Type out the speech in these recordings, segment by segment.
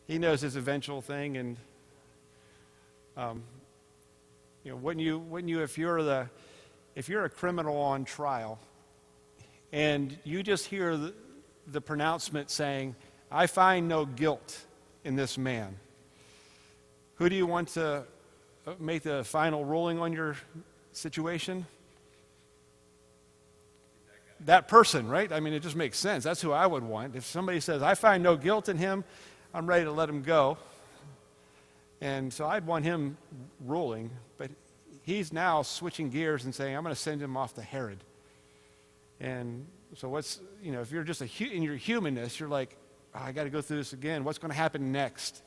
He knows his eventual thing, and wouldn't you if you're a criminal on trial, and you just hear the pronouncement saying, "I find no guilt in this man," who do you want to make the final ruling on your situation? That person, right? I mean, it just makes sense. That's who I would want. If somebody says, "I find no guilt in him," I'm ready to let him go. And so I'd want him ruling, but he's now switching gears and saying, "I'm going to send him off to Herod." And so if you're just in your humanness, you're like, I got to go through this again. What's going to happen next?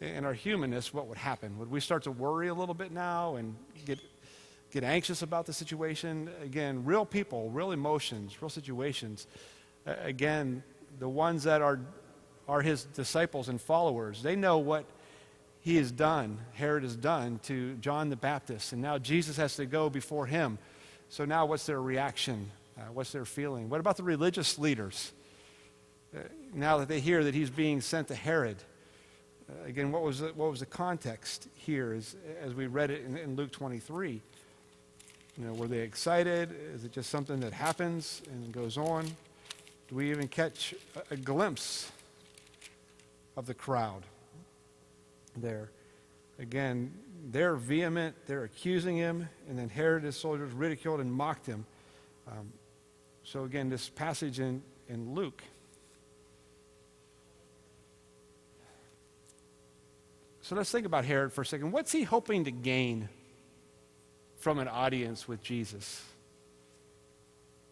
In our humanness, what would happen? Would we start to worry a little bit now and get anxious about the situation? Again, real people, real emotions, real situations. Again, the ones that are his disciples and followers, they know what he has done, Herod has done to John the Baptist, and now Jesus has to go before him. So now what's their reaction? What's their feeling? What about the religious leaders? Now that they hear that he's being sent to Herod, again, what was the context here as we read it in Luke 23? Were they excited? Is it just something that happens and goes on? Do we even catch a glimpse of the crowd there? Again, they're vehement, they're accusing him, and then Herod and his soldiers ridiculed and mocked him. So again, this passage in Luke. So let's think about Herod for a second. What's he hoping to gain from an audience with Jesus?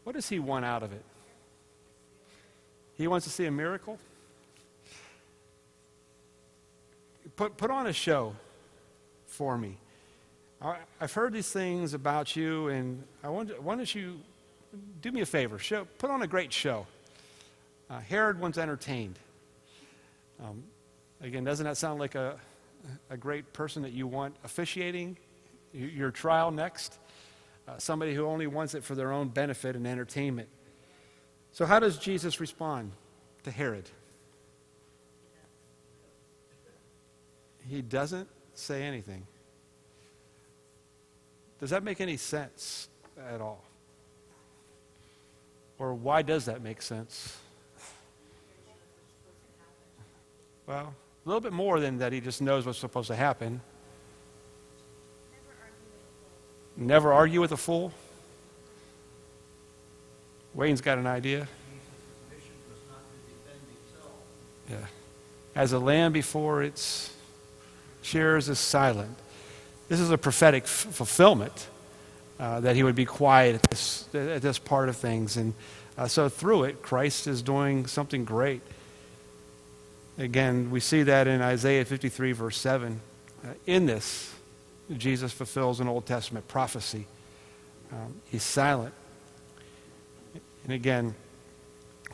What does he want out of it? He wants to see a miracle? Put on a show for me. I've heard these things about you, and why don't you do me a favor? Put on a great show. Herod wants entertained. Again, doesn't that sound like a great person that you want officiating your trial next? Somebody who only wants it for their own benefit and entertainment. So how does Jesus respond to Herod? He doesn't say anything. Does that make any sense at all? Or why does that make sense? Well, a little bit more than that he just knows what's supposed to happen. Never argue with a fool? Wayne's got an idea. Yeah. As a lamb before its shearers is silent. This is a prophetic fulfillment that he would be quiet at this part of things. And so through it, Christ is doing something great. Again, we see that in Isaiah 53, verse 7. In this, Jesus fulfills an Old Testament prophecy. He's silent. And again,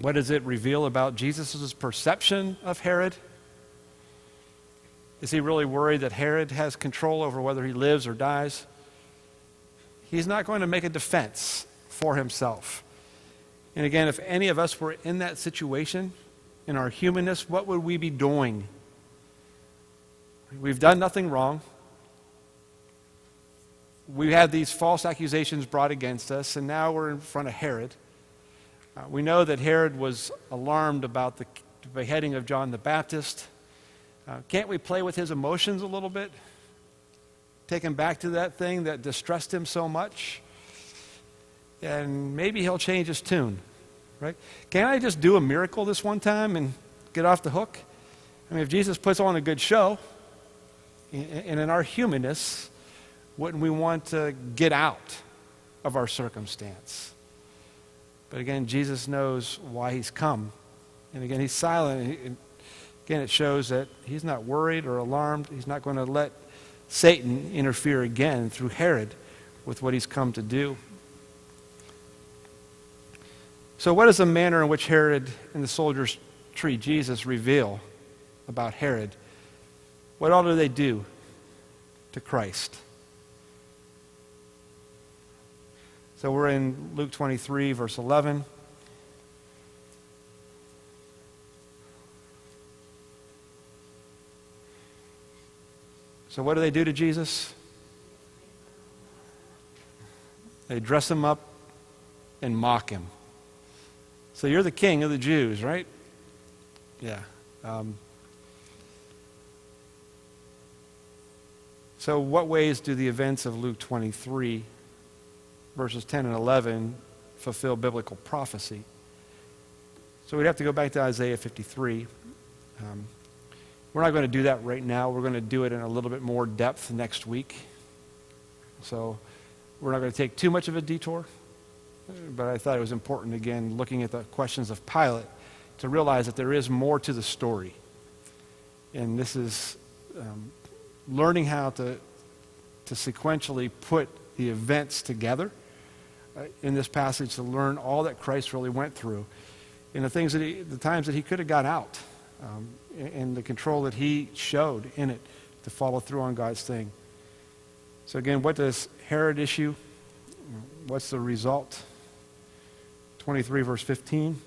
what does it reveal about Jesus' perception of Herod? Is he really worried that Herod has control over whether he lives or dies? He's not going to make a defense for himself. And again, if any of us were in that situation, in our humanness, what would we be doing? We've done nothing wrong. We had these false accusations brought against us, and now we're in front of Herod. We know that Herod was alarmed about the beheading of John the Baptist. Can't we play with his emotions a little bit? Take him back to that thing that distressed him so much? And maybe he'll change his tune, right? Can't I just do a miracle this one time and get off the hook? I mean, if Jesus puts on a good show, and in our humanness, wouldn't we want to get out of our circumstance? But again, Jesus knows why he's come. And again, he's silent. And again, it shows that he's not worried or alarmed. He's not going to let Satan interfere again through Herod with what he's come to do. So what does the manner in which Herod and the soldiers treat Jesus reveal about Herod? What all do they do to Christ? So we're in Luke 23, verse 11. So what do they do to Jesus? They dress him up and mock him. So you're the king of the Jews, right? Yeah. So what ways do the events of Luke 23, verses 10 and 11, fulfill biblical prophecy? So we'd have to go back to Isaiah 53. We're not going to do that right now. We're going to do it in a little bit more depth next week. So we're not going to take too much of a detour. But I thought it was important, again, looking at the questions of Pilate, to realize that there is more to the story. And this is learning how to sequentially put the events together in this passage, to learn all that Christ really went through, and the times that he could have got out, and the control that he showed in it to follow through on God's thing. So again, what does Herod issue? What's the result? 23 verse 15.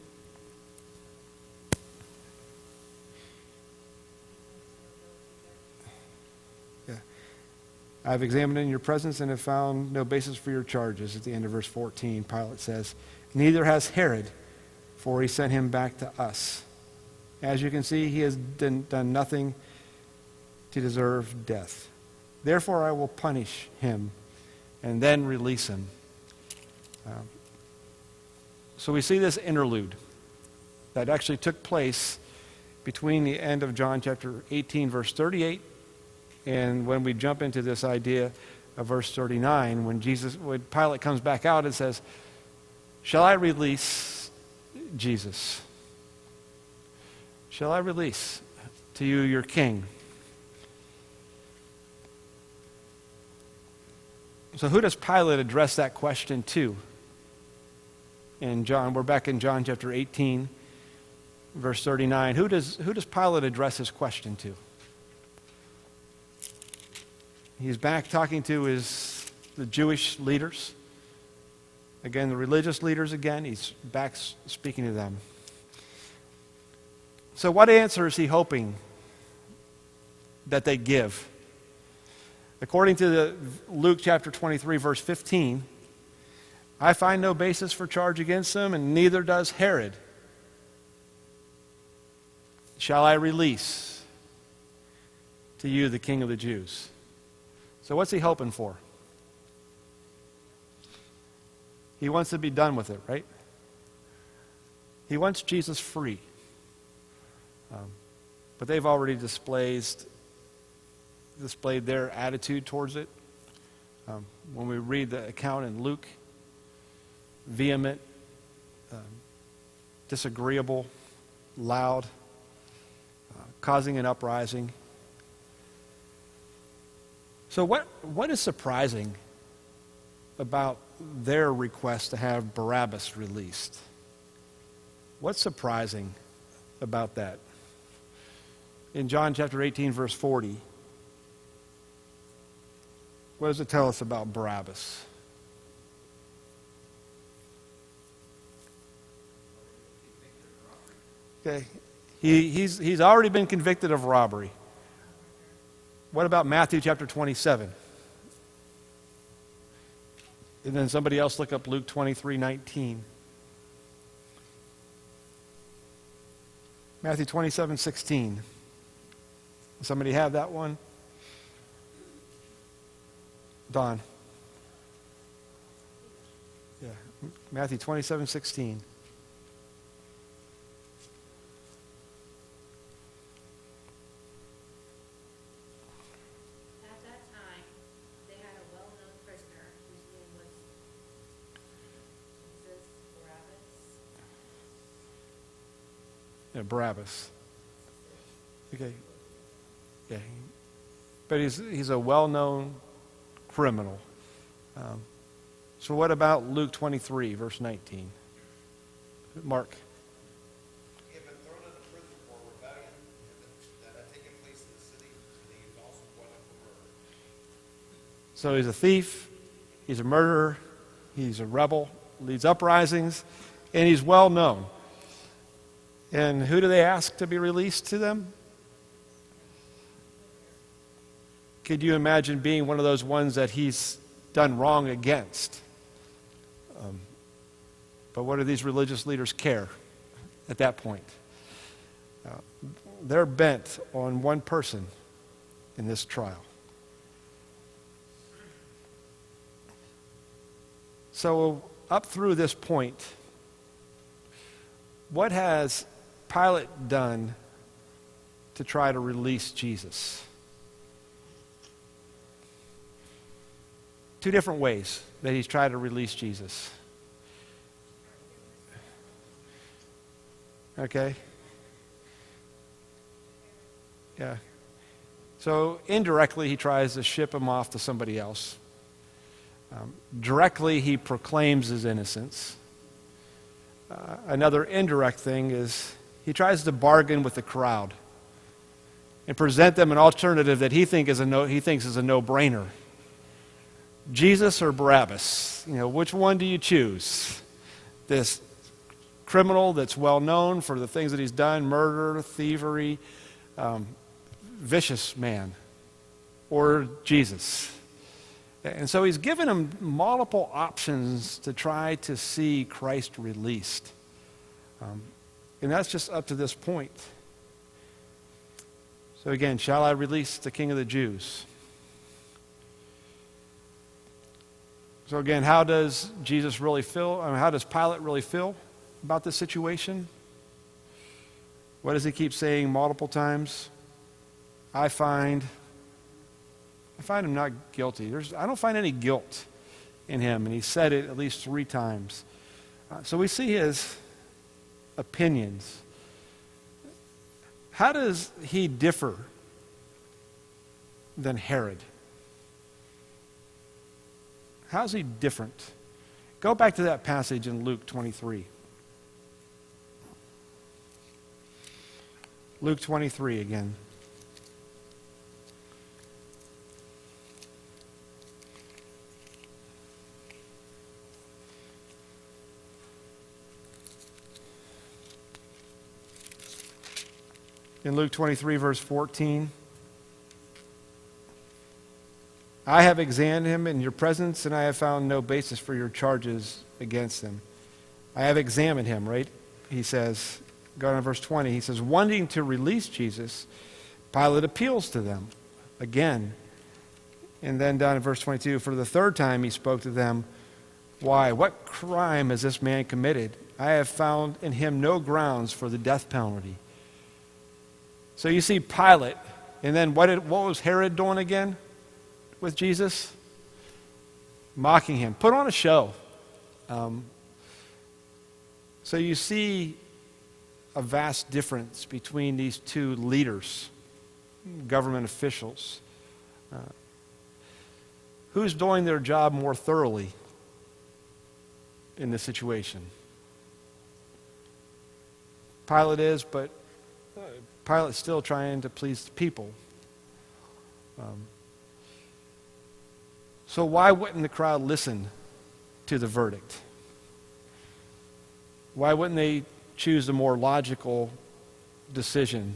Yeah. I've examined in your presence and have found no basis for your charges. At the end of verse 14, Pilate says, neither has Herod, for he sent him back to us. As you can see, he has done nothing to deserve death. Therefore, I will punish him and then release him. So we see this interlude that actually took place between the end of John chapter 18, verse 38, and when we jump into this idea of verse 39, when Pilate comes back out and says, shall I release Jesus? Shall I release to you your king? So who does Pilate address that question to? In John, we're back in John chapter 18, verse 39. Who does Pilate address his question to? He's back talking to the Jewish leaders. Again, the religious leaders again. He's back speaking to them. So what answer is he hoping that they give? According to Luke chapter 23, verse 15, I find no basis for charge against them, and neither does Herod. Shall I release to you the King of the Jews? So what's he hoping for? He wants to be done with it, right? He wants Jesus free. But they've already displayed their attitude towards it. When we read the account in Luke, vehement, disagreeable, loud, causing an uprising. So what is surprising about their request to have Barabbas released? What's surprising about that? In John chapter 18, verse 40, what does it tell us about Barabbas? Okay, he's already been convicted of robbery. What about Matthew chapter 27? And then somebody else look up Luke 23:19. Matthew 27:16. Somebody have that one? Don. Yeah, Matthew 27:16. Barabbas. Okay. Yeah. But he's a well-known criminal. So what about Luke 23, verse 19? Mark. He had been thrown into prison for rebellion that had taken place in the city, and he was also brought up for murder. So he's a thief, he's a murderer, he's a rebel, leads uprisings, and he's well known. And who do they ask to be released to them? Could you imagine being one of those ones that he's done wrong against? But what do these religious leaders care at that point? They're bent on one person in this trial. So up through this point, what has Pilate done to try to release Jesus? Two different ways that he's tried to release Jesus. Okay? Yeah. So indirectly, he tries to ship him off to somebody else. Directly, he proclaims his innocence. Another indirect thing is he tries to bargain with the crowd and present them an alternative that he thinks is a no-brainer. Jesus or Barabbas? Which one do you choose? This criminal that's well known for the things that he's done, murder, thievery, vicious man, or Jesus? And so he's given him multiple options to try to see Christ released. And that's just up to this point. So again, shall I release the King of the Jews? So again, how does Jesus really feel? How does Pilate really feel about this situation? What does he keep saying multiple times? I find him not guilty. I don't find any guilt in him. And he said it at least 3 times. So we see his opinions. How does he differ than Herod? How's he different? Go back to that passage in Luke 23. Luke 23 again. In Luke 23, verse 14, I have examined him in your presence, and I have found no basis for your charges against him. I have examined him, right? He says, go on to verse 20, he says, wanting to release Jesus, Pilate appeals to them again. And then down in verse 22, for the 3rd time he spoke to them, why? What crime has this man committed? I have found in him no grounds for the death penalty. So you see Pilate, and then what was Herod doing again with Jesus? Mocking him. Put on a show. So you see a vast difference between these two leaders, government officials. Who's doing their job more thoroughly in this situation? Pilate is, but Pilate's still trying to please the people. So why wouldn't the crowd listen to the verdict? Why wouldn't they choose the more logical decision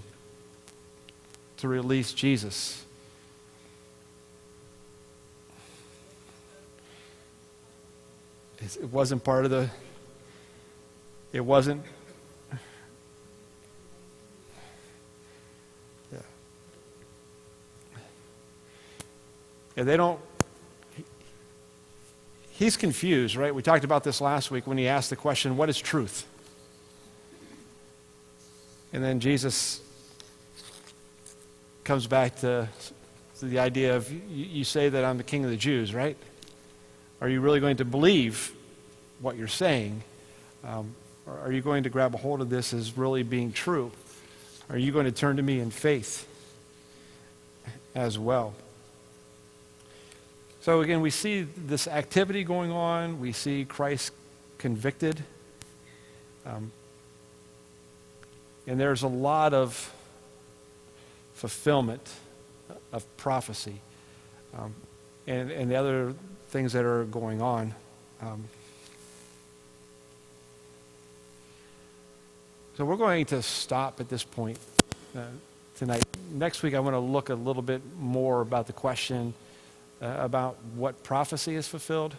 to release Jesus? It wasn't part of the... It wasn't... Yeah, they don't... He's confused, right? We talked about this last week when he asked the question, what is truth? And then Jesus comes back to the idea of, you say that I'm the King of the Jews, right? Are you really going to believe what you're saying? Or are you going to grab a hold of this as really being true? Are you going to turn to me in faith as well? So again, we see this activity going on. We see Christ convicted. And there's a lot of fulfillment of prophecy and the other things that are going on. So we're going to stop at this point. tonight. Next week, I want to look a little bit more about the question about what prophecy is fulfilled.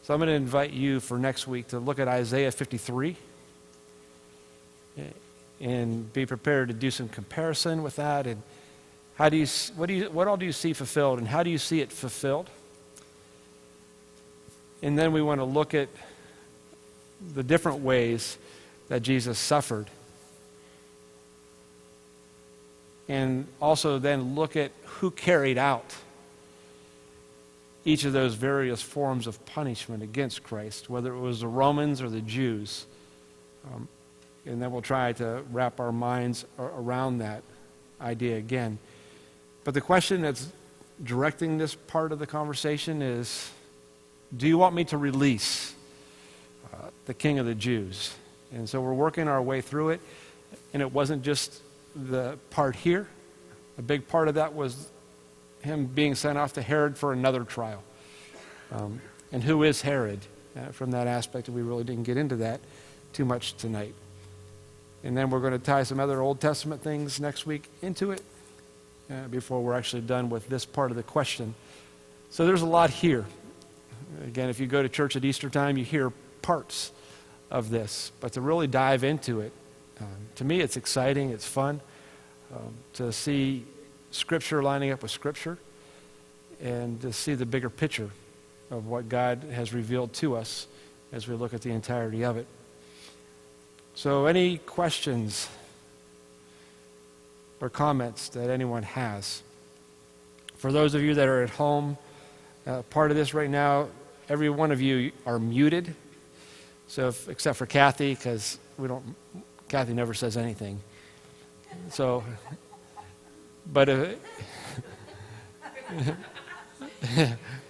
So I'm going to invite you for next week to look at Isaiah 53 and be prepared to do some comparison with that. And what all do you see fulfilled, and how do you see it fulfilled? And then we want to look at the different ways that Jesus suffered. And also then look at who carried out each of those various forms of punishment against Christ, whether it was the Romans or the Jews. And then we'll try to wrap our minds around that idea again. But the question that's directing this part of the conversation is, do you want me to release the King of the Jews? And so we're working our way through it. And it wasn't just the part here. A big part of that was him being sent off to Herod for another trial. And who is Herod? From that aspect, we really didn't get into that too much tonight. And then we're going to tie some other Old Testament things next week into it before we're actually done with this part of the question. So there's a lot here. Again, if you go to church at Easter time, you hear parts of this. But to really dive into it, to me it's exciting, it's fun to see Scripture lining up with Scripture and to see the bigger picture of what God has revealed to us as we look at the entirety of it. So any questions or comments that anyone has? For those of you that are at home, part of this right now, every one of you are muted. So except for Kathy, because Kathy never says anything. So, but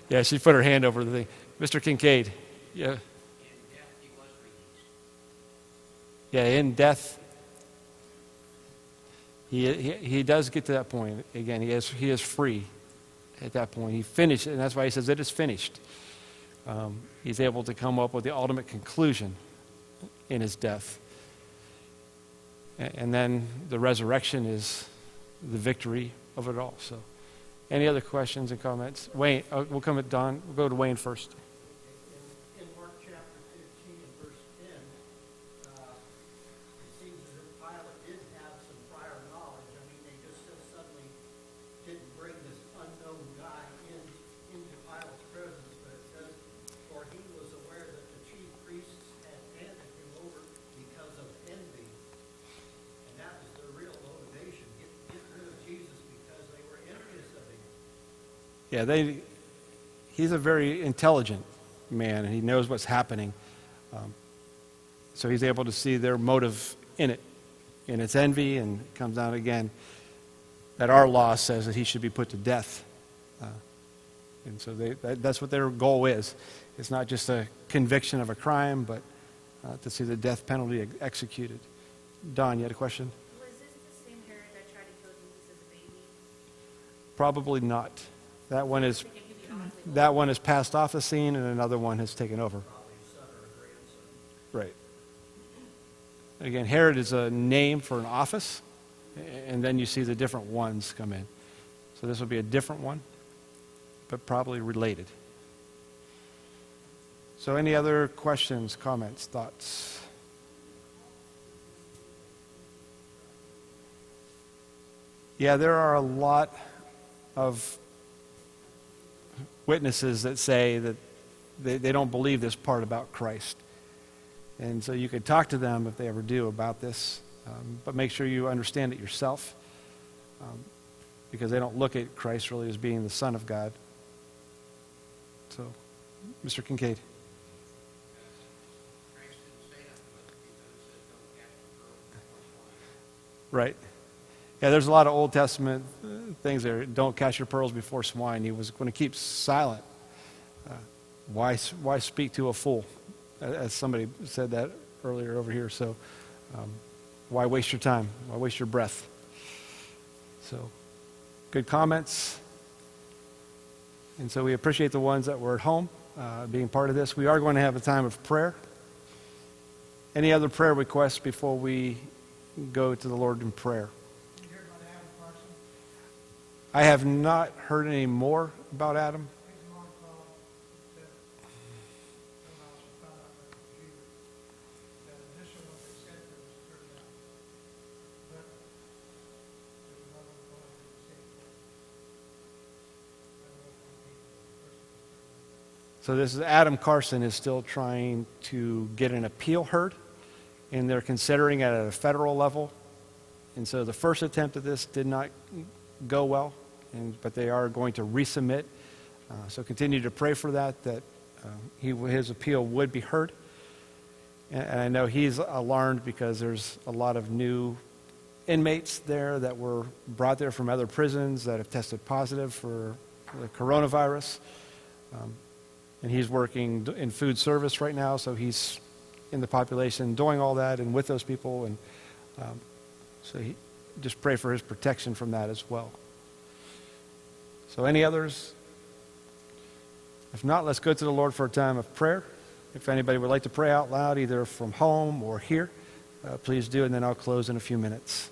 yeah, she put her hand over the thing. Mr. Kincaid, yeah. Yeah, in death, he does get to that point. Again, he is free at that point. He finished, and that's why he says it is finished. He's able to come up with the ultimate conclusion in his death. And then the resurrection is the victory of it all. So, any other questions and comments? Wayne, we'll come at Don. We'll go to Wayne first. In Mark chapter 15 and verse 10, it seems as if Pilate did have some prior knowledge. I mean, they just suddenly didn't bring this unknown guy into Pilate's presence, but it says, for he was aware that the chief priests had handed him over because of envy. And that was their real motivation, get rid of Jesus because they were envious of him. Yeah, he's a very intelligent man, and he knows what's happening. So he's able to see their motive in it. And it's envy, and it comes down again that our law says that he should be put to death. And so that's what their goal is. It's not just a conviction of a crime, but to see the death penalty executed. Don, you had a question? Was this the same Herod that tried to kill Jesus as a baby? Probably not. That one has passed off the scene, and another one has taken over. Right. Again, Herod is a name for an office, and then you see the different ones come in. So this will be a different one, but probably related. So any other questions, comments, thoughts? Yeah, there are a lot of witnesses that say that they don't believe this part about Christ. And so you could talk to them if they ever do about this, but make sure you understand it yourself, because they don't look at Christ really as being the Son of God. So, Mr. Kincaid. Right. Yeah, there's a lot of Old Testament things there. Don't cast your pearls before swine. He was going to keep silent. Why speak to a fool? As somebody said that earlier over here. So why waste your time? Why waste your breath? So good comments. And so we appreciate the ones that were at home being part of this. We are going to have a time of prayer. Any other prayer requests before we go to the Lord in prayer? You hear about I have not heard any more about Adam. He's on call, that, when I was found out on the computer, that initial one they sent there was 30 hours. But there's another one going to the same place. I don't know if I'm being personal. So this is Adam Carson is still trying to get an appeal heard, and they're considering it at a federal level. And so the first attempt at this did not go well, but they are going to resubmit. So continue to pray for that his appeal would be heard. And I know he's alarmed because there's a lot of new inmates there that were brought there from other prisons that have tested positive for the coronavirus. And he's working in food service right now, so he's in the population doing all that and with those people. And so he just pray for his protection from that as well. So any others? If not, let's go to the Lord for a time of prayer. If anybody would like to pray out loud, either from home or here, please do, and then I'll close in a few minutes.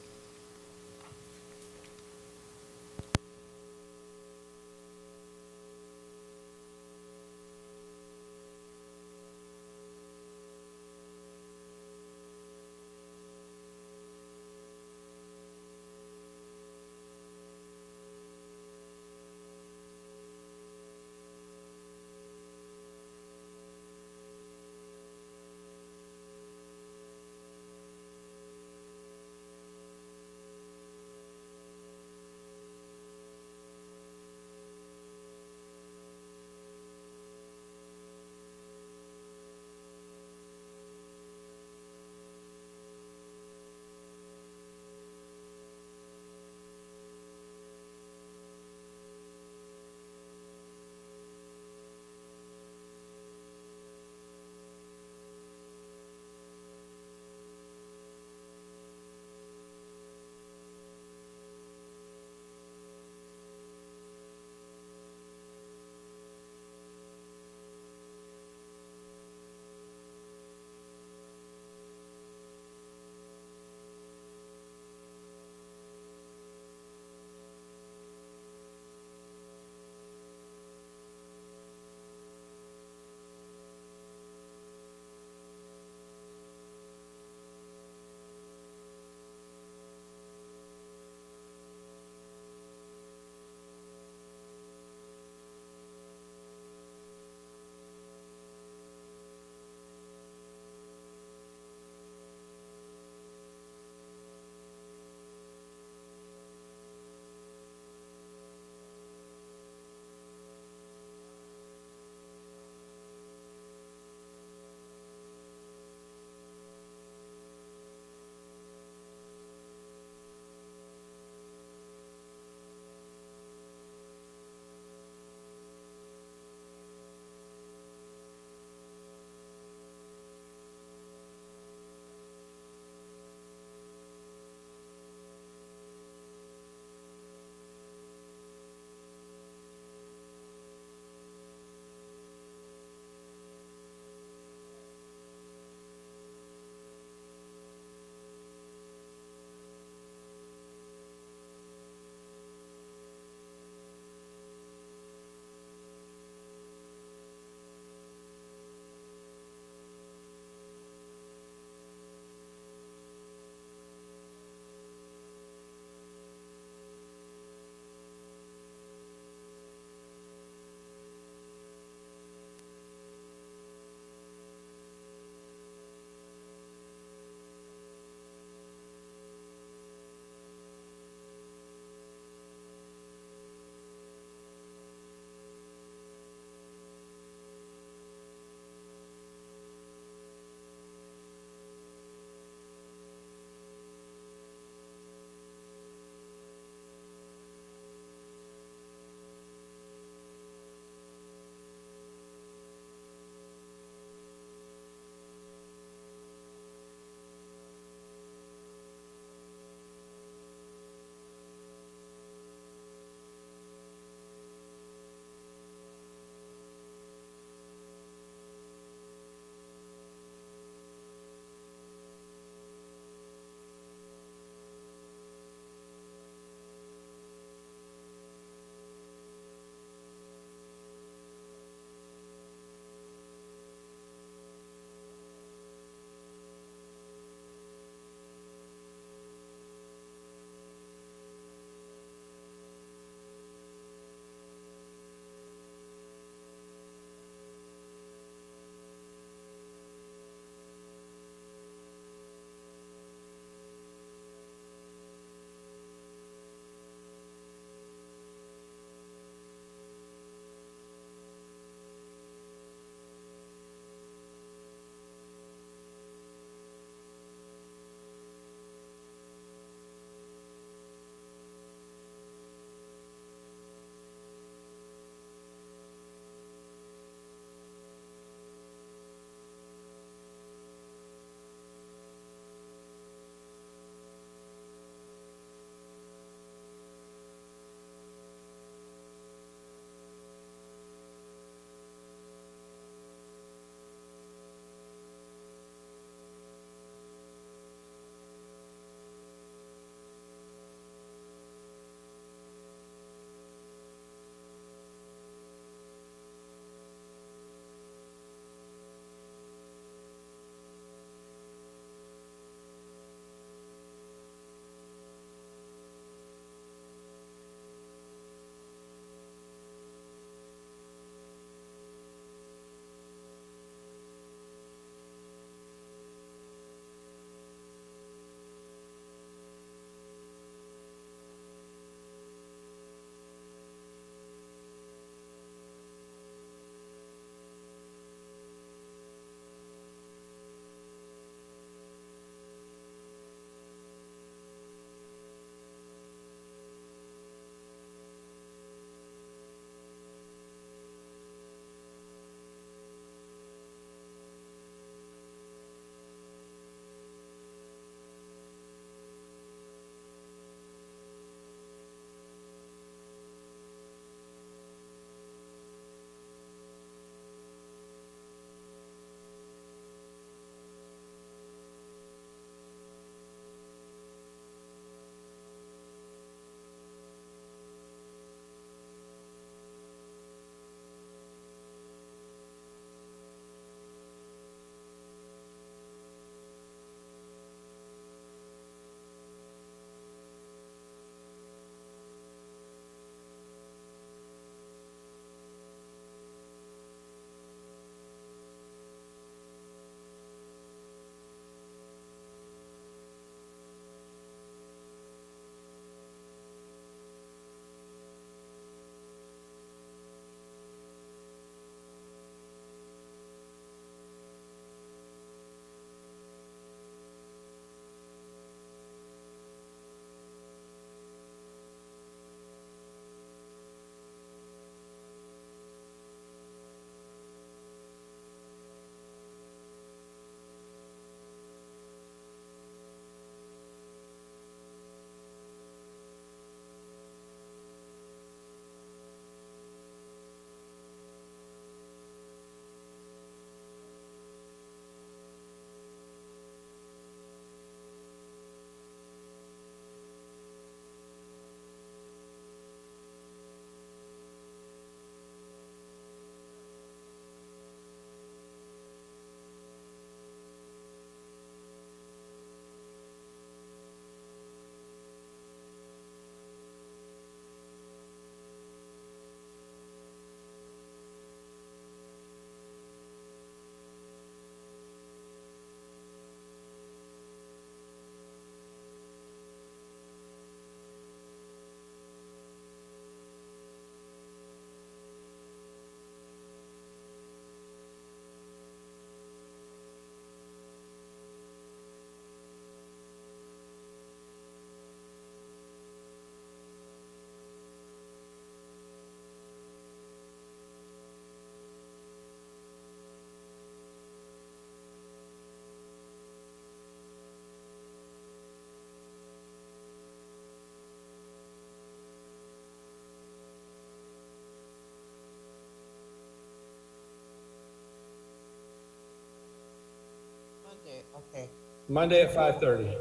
Monday at 5:30.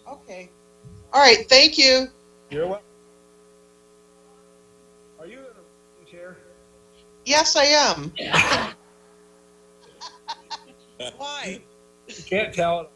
Okay. All right, thank you. You're welcome. Are you in a chair? Yes, I am. Why? You can't tell.